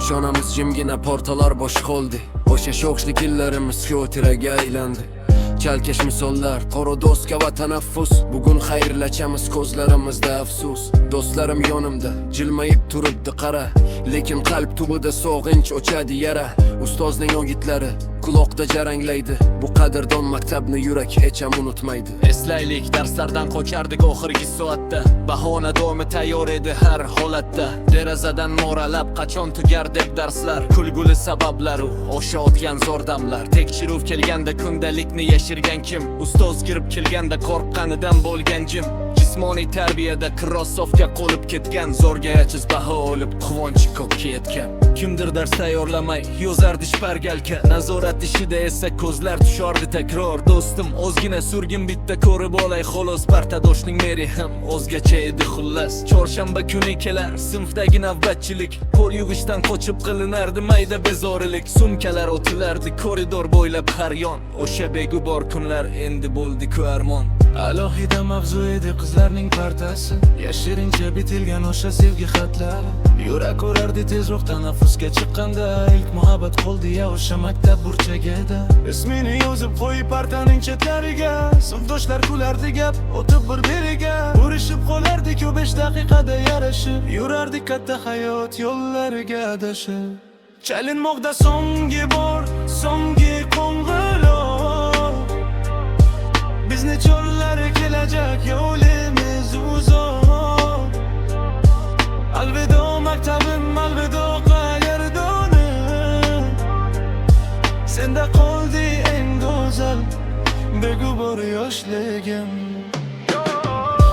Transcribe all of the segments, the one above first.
Shonamiz jimgina portalar bosh qoldi. O'sha sho'xshlik yillarimiz xotiraga aylandi. Chalkash misollar, qora do'stga va tanaffus. Bugun xayrlashamiz, ko'zlarimizda afsus. Do'stlarim yonimda, jilmayib turibdi qara, lekin qalb tubida sog'inch o'chadi yara. Ustozning o'gitlari quloqda jaranglaydi. Bu qadrdon maktabni yurak hecham unutmaydi. Eslaylik, darslardan qochardik oxirgi soatda. Bahona domi tayyor edi har holatda. Derazadan mo'ralab qachon tugar deb darslar. Kulguli sabablaru o'sha o'tgan zo'r damlar. Tekshiruv kelganda kundalikni yashirgan kim? Ustoz kirib kelganda qo'rqqanidan bo'lgan jim. Jismoniy tarbiyada krossovka qo'lib ketgan, zo'rga achiz baho olib quvonchi ko'kka yetgan. Kimdir dars tayyorlamay yozardi shpargalka, nazorat ishida esa ko'zlar tushardi takror. Do'stim ozgina surgin bitta ko'rib olay xolos, partadoshning meri ham o'zgacha edi xullas. Chorshanba kuni kelar sinfdagi navbatchilik, qo'l yuvishdan qochib qilinardi mayda bezorilik. Sumkalar o'tilardi koridor bo'ylab har yon, o'sha begubor kunlar endi bo'ldi-ku armon. Alohida mavzu edi qizlarning partasi, yashirincha bitilgan o'sha sevgi xatlari. Yurak urardi tezroq tanaffusga chiqqanda, ilk muhabbat qoldi ya o'sha maktab burchagida. Ismini yozib qo'yib partaning chetlariga, sinfdoshlar kulardi gap o'tib bir-biriga. Urishib qolardi-ku 5 daqiqada yarashib, yurardik katta hayot yo'llariga adashib. Chalinmoqda so'nggi bor, so'nggi qo'ng'iroq. Bizni cho'llari kelajak yo'limiz uzoq. Alvido maktabim, alvido qayerdonim. Senda qoldi eng go'zal begubor yoshligim.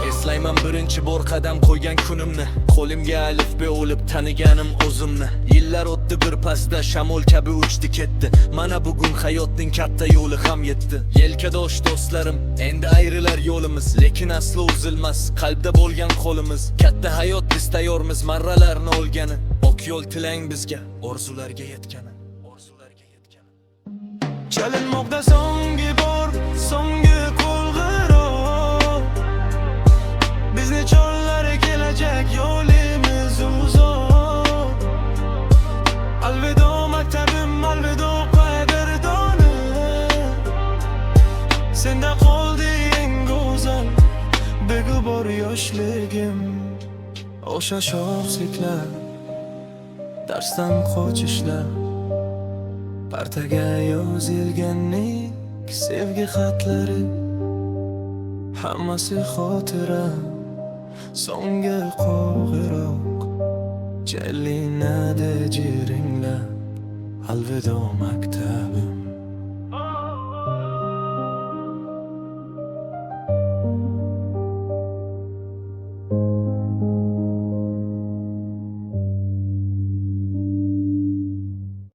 Eslayman birinchi bor qadam qo'ygan kunimni, qo'limga alif be olib taniganim o'zimni. Yillar o'tdi bir pasda, shamol kabi uchdi ketdi. Mana bugun hayotning katta yo'li ham yetdi. Yelkadosh do'stlarim, endi ayrilar yo'limiz, lekin aslo uzilmas qalbda bo'lgan qo'limiz. Katta hayot biz tayyormiz marralarni olgani. Oq yo'l tilang bizga, orzularga yetgani. Chalinmoqda so'nggi bor, so'nggi qo'ng'iroq. Bizni cho'llari kelajak yo'limiz uzoq. Alvido maktabim, alvido qayerdonim. Senda qoldi eng go'zal begubor yoshligim. O'sha sho'xliklar, darsdan qochishlar, partaga yozilganlik sevgi xatlari, hammasi xotira, so'nggi qo'ng'iroq. Chalinadi jiringlab, alvido maktabim.